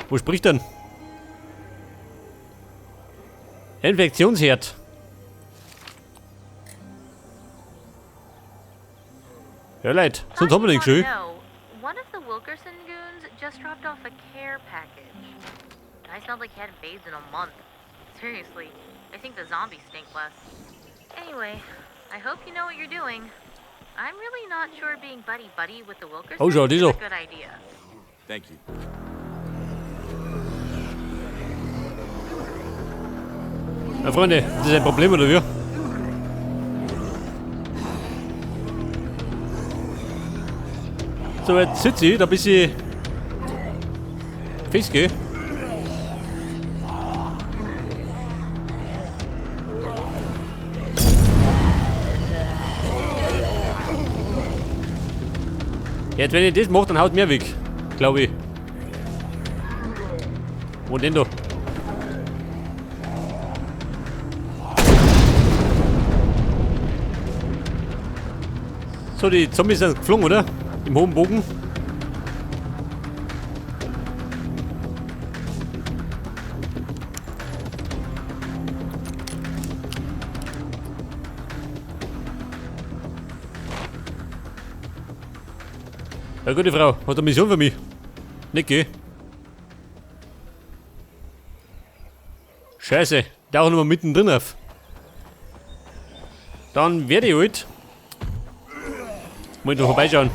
Wo spricht denn? Infektionsherd. Ja, Leute, sonst haben wir nichts schön. One of the Wilkerson goons just dropped off a care package. I smelled like he hadn't bathed in a month. Seriously, I think the zombies stink less. Anyway, I hope you know what you're doing. I'm really not sure being buddy-buddy with the Wilkersons is a good idea. Thank you. Na Freunde, das ist ein Problem oder wie? So, jetzt sitze ich da ein bisschen festgehe. Jetzt, wenn ich das mache, dann haut mir weg. Glaube ich. Wo denn da? So, die Zombies sind geflogen, oder? Im hohen Bogen. Ja, gute Frau, hat eine Mission für mich. Nicht geh. Scheiße, da auch noch mal mittendrin auf. Dann werde ich halt. Mal da vorbeischauen.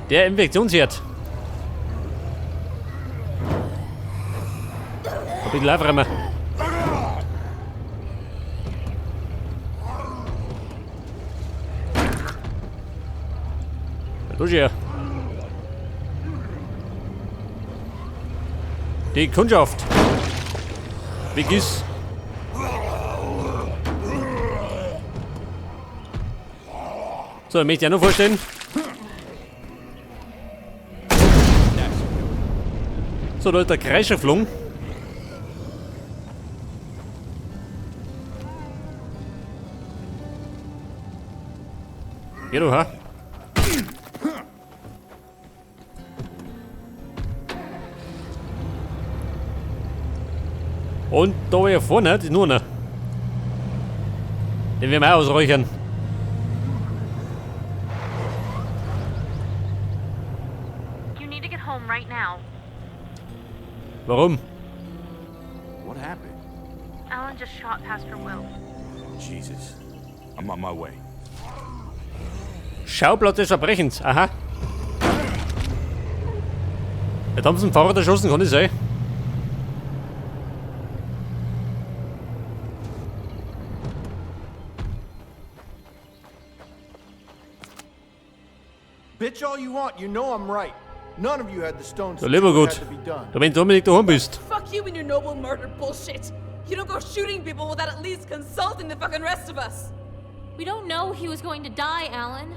Der Infektionsherd. Ein bisschen aufräumen. Los her. Die Kundschaft. Weg ist. So, ich möchte ja noch vorstellen. So, da ist der Kreischer geflogen. Ja, du, ha? Und da hier vorne, das ist nur einer. Den werden wir auch ausräuchern. You need to get home right now. Warum? What happened? Alan just shot Pastor Will. Jesus. I'm on my way. Schauplatz des Verbrechens, aha. Jetzt haben sie einen Fahrrad erschossen, kann das sein? Bitch all you want, you know I'm right. None of you had the stones Ja, to lieber do what gut. had to be done. Da wenn du unbedingt daheim bist. Fuck you and your noble murder bullshit. You don't go shooting people without at least consulting the fucking rest of us. We don't know he was going to die, Alan.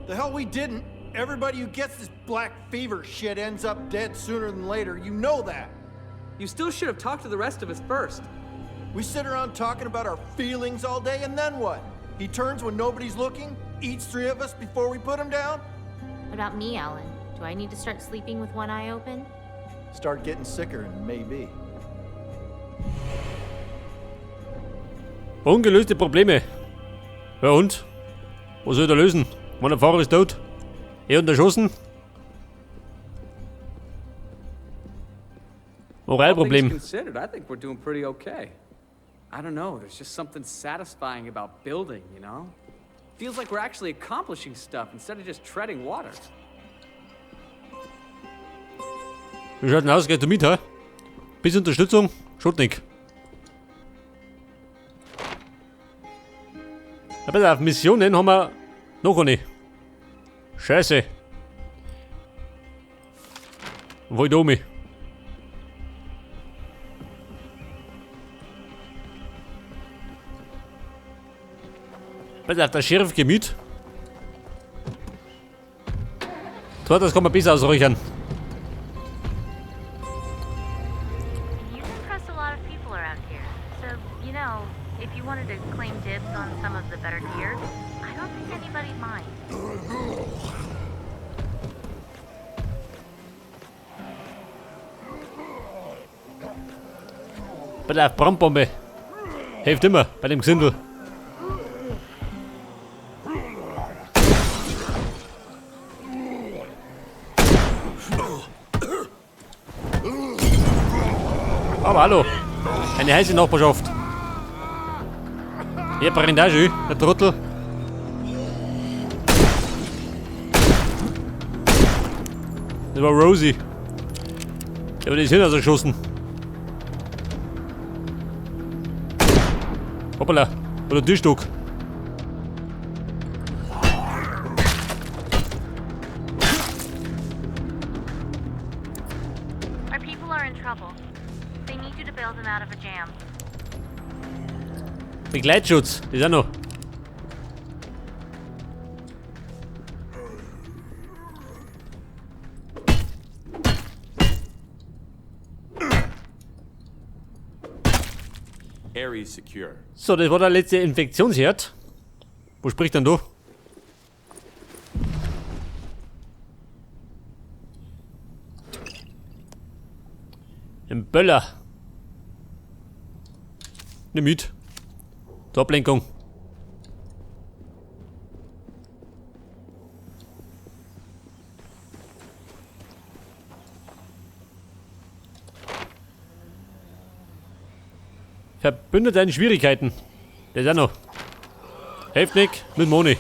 The hell we didn't. Everybody who gets this black fever shit ends up dead sooner than later. You know that. You still should have talked to the rest of us first. We sit around talking about our feelings all day, and then what? He turns when nobody's looking, eats 3 of us before we put him down? What about me, Alan? Do I need to start sleeping with one eye open? Start getting sicker, and maybe. Ungelöste Probleme. Ja und? Was soll er lösen? Mein Fahrer ist tot. Er hat erschossen. All things Moralproblem. considered, I think we're doing pretty okay. I don't know, there's just something satisfying about building, you know? Feels like we're actually accomplishing stuff instead of just treading water. Wie schaut denn aus? Geht du mit, ha? Bisschen Unterstützung? Schaut nicht. Aber auf Missionen haben wir noch eine. Scheiße. Wo ist da oben? Pass auf, der Sheriff geht mit. Dort, das kann man besser ausräuchern. You've impressed a lot of people around here. So, you know, if you wanted to claim dibs on some of the better gear, I don't think anybody'd mind. Bei der Brandbombe. Hilft immer bei dem Gesindel. Aber hallo. Eine heiße Nachbarschaft. Hier brennt auch schon, der Trottel. Das war Rosie. Der hat das hin geschossen. Hoppala. Oder Tischstock. Our people are in trouble. They need you to bail them out of a jam. Begleitschutz. Das ist auch noch. Area is secure. So, das war der letzte Infektionsherd. Wo spricht denn du? Ein Böller. Nimm mit. Zur Ablenkung. Verbündete in Schwierigkeiten. Das ist auch noch. Heftig mit Moni.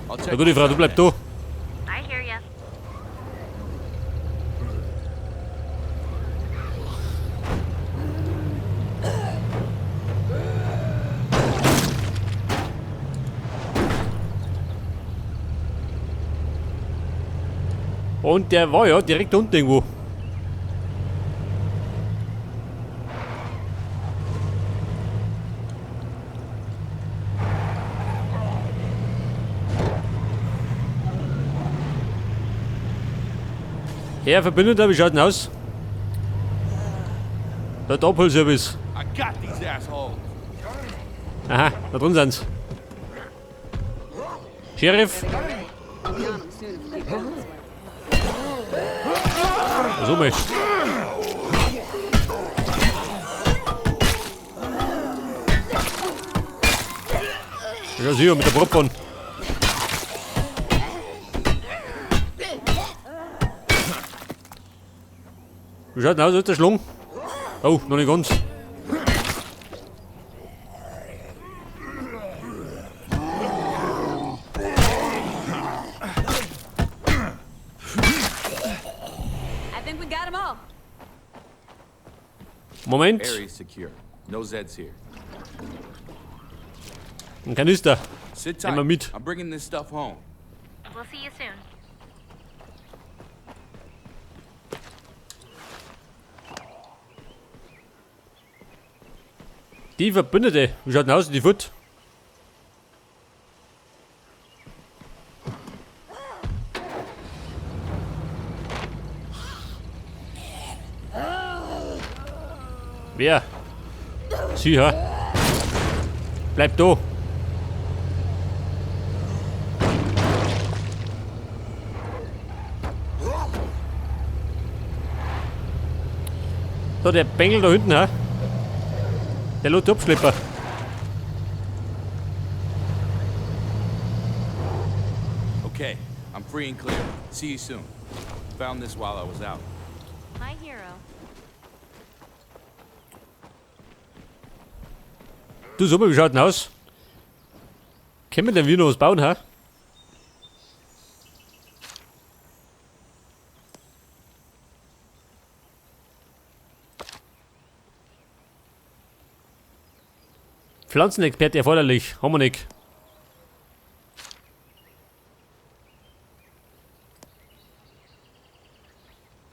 I'll Na check. gut, die Frau, du bleibst da. I hear ya. Und der war ja direkt unten irgendwo. Herr Verbündeter, wie schaut denn aus? Der Abholservice. I got these assholes. Aha, da drin sind's. Sheriff. So mal. Ja, sicher, mit der Propbahn. Wie schaut denn aus, ist der Schlung? Oh, noch nicht ganz. I think we got them all. Moment, Area is secure. No Zeds here. ein Kanister. Sit Nimm mal tight. mit. I'm bringing this stuff home. We'll see you soon. Die Verbündete, wie schaut denn aus, die Foot? Wer? Sie, hä? Bleib da. So, der Bengel da hinten, hä? Der lässt abschleppen. Okay, I'm free and clear. See you soon. Found this while I was out. My hero. Du, sag mal, wie schaut denn aus? Können wir denn wieder noch was bauen, hä? Pflanzenexperte erforderlich. Haben wir nicht.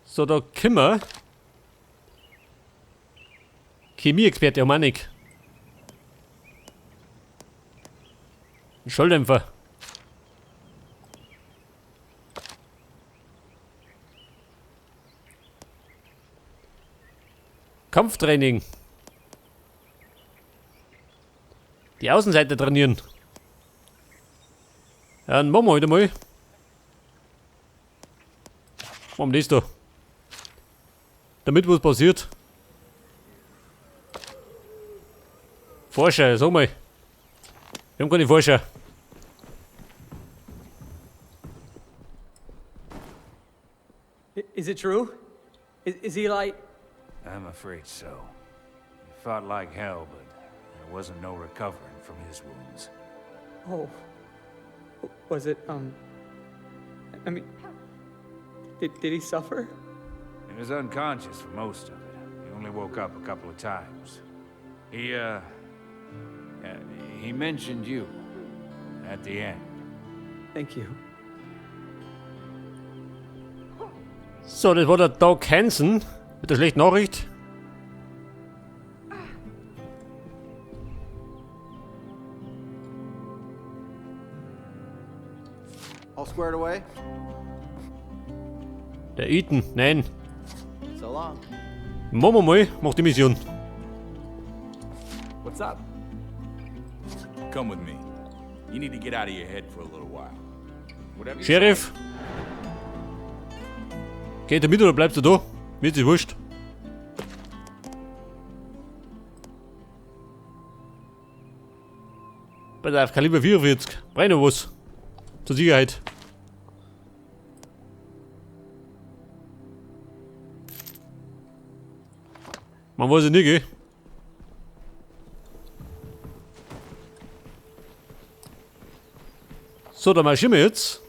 So, da können wir. Chemieexperte haben wir auch nicht. Ein Schalldämpfer. Kampftraining. Die Außenseite trainieren. Ja, dann machen wir heute mal. Machen wir das da. damit was passiert. Forscher, sag mal. Wir haben keine Forscher. Is it true? Is he like... I'm afraid so. He fought like hell, but there wasn't no recovering from his wounds. Oh. Was it, I mean... Did he suffer? He was unconscious for most of it. He only woke up a couple of times. He mentioned you at the end. Thank you. So, das war der Doc Hansen mit der schlechten Nachricht. All squared away? Der Ethan, nein. So long. Machen wir mal, mach die Mission. What's up? Come with me. You need to get out of your head for a little while. Whatever you Sheriff. Geht er mit oder bleibst du da? Mir ist es wurscht. Pass auf, Kaliber 44. Brauch noch was. Zur Sicherheit. Man weiß es nicht, gell? So, dann marschieren wir jetzt.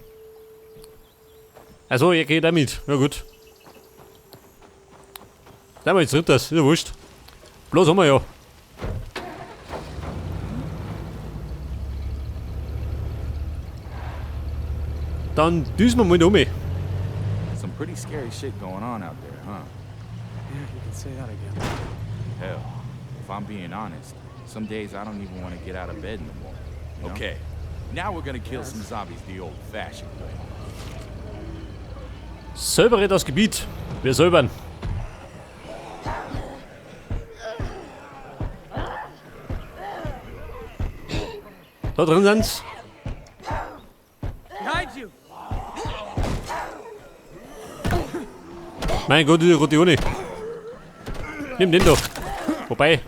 Achso, ihr geht damit. Ja gut. Nehmen wir jetzt nicht das, ist ja wurscht. Bloß haben wir ja. Dann düsen wir mal um. Some pretty scary shit going on out there, huh? Yeah, you can say that again. Hell, if I'm being honest, some days I don't even want to get out of bed in the morning. You know? Okay, now we're gonna kill some zombies the old-fashioned way. Säubere das Gebiet. Wir säubern. Da drin sind's. Behind you! Mein Gott, diese Rotione. Nimm den doch. Wobei. Ich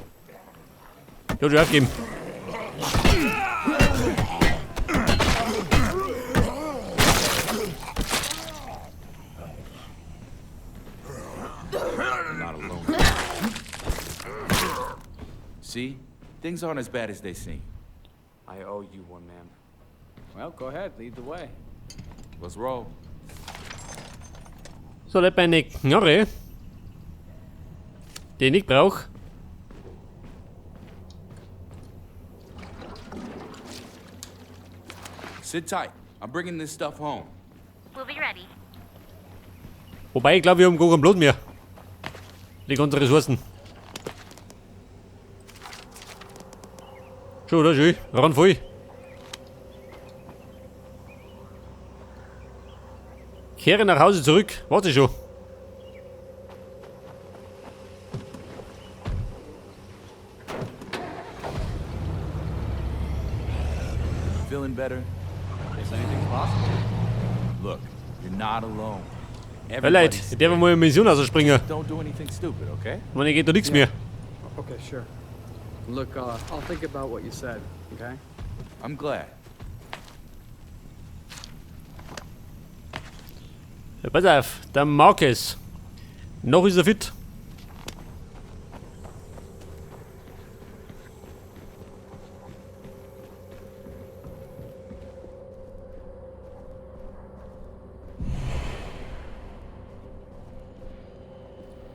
hab schon aufgeben. Not alone. See? Things aren't as bad as they seem. I owe you one, man. Well, go ahead, lead the way. Let's roll. So, da eine Knarre. Die ich nicht brauche. Sit tight. I'm bringing this stuff home. We'll be ready. Wobei, ich glaube, wir haben gar kein Blut mehr. Die ganzen Ressourcen. Schau, da schön. Ran voll. Kehre nach Hause zurück. Warte schon. Feeling better? Is anything possible? Look, you're not alone. Leute, Everybody's ich darf mal eine Mission ausspringen. Don't do anything stupid, okay? Man, geht da nichts mehr. Okay, sure. Look, I'll think about what you said, okay? I'm glad. Ja, pass auf, der Marcus. Noch ist er fit.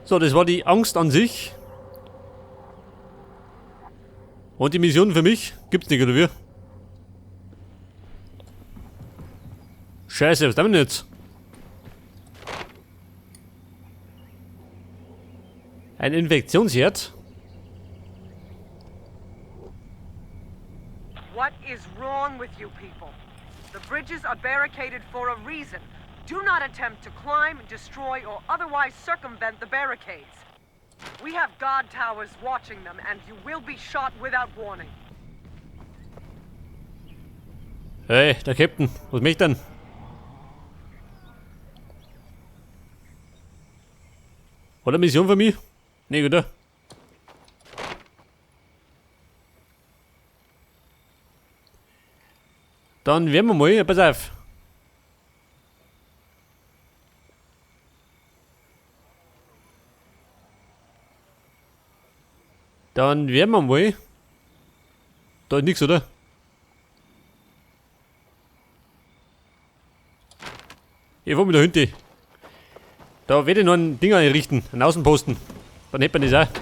So, das war die Angst an sich. Und die Mission für mich gibt's nicht, oder wie? Scheiße, was haben wir denn jetzt? Ein Infektionsherd? What is wrong with you people? The bridges are barricaded for a reason. Do not attempt to climb, destroy, or otherwise circumvent the barricades. We have guard towers watching them, and you will be shot without warning. Hey, der Captain, was möchte denn? Oder Mission für mich? Nee, oder? Dann werden wir mal, pass auf. Dann werden wir mal. Da ist nix, oder? Ich fahr mit der Hünde. Da werde ich noch ein Ding einrichten, einen Außenposten. Dann hätte man das auch.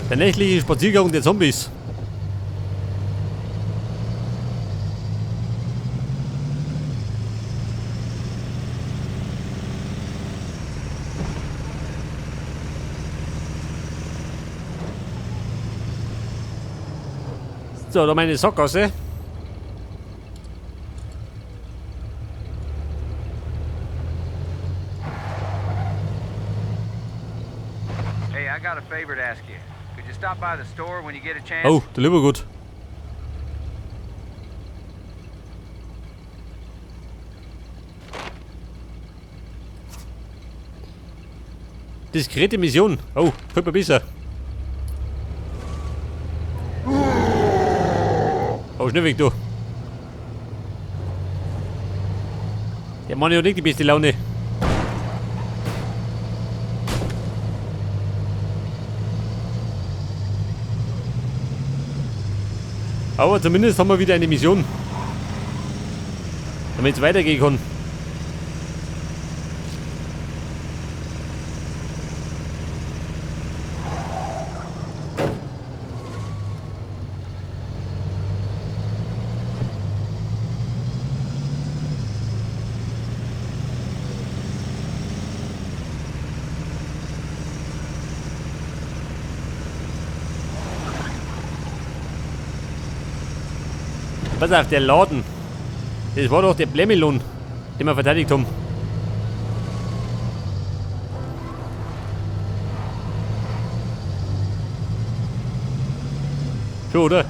Der nächtliche Spaziergang der Zombies. So, da meine Sackgasse. Hey, I got a favor to ask you. Could you stop by the store when you get a chance? Oh, der Liebergut. Diskrete Mission. Oh, könnte man besser. Oh, schnell weg, du. Der Mann hat nicht die beste Laune. Aber zumindest haben wir wieder eine Mission. Damit es weitergehen kann. Pass auf, der Laden. Das war doch der Blämelon, den wir verteidigt haben. Schon, oder?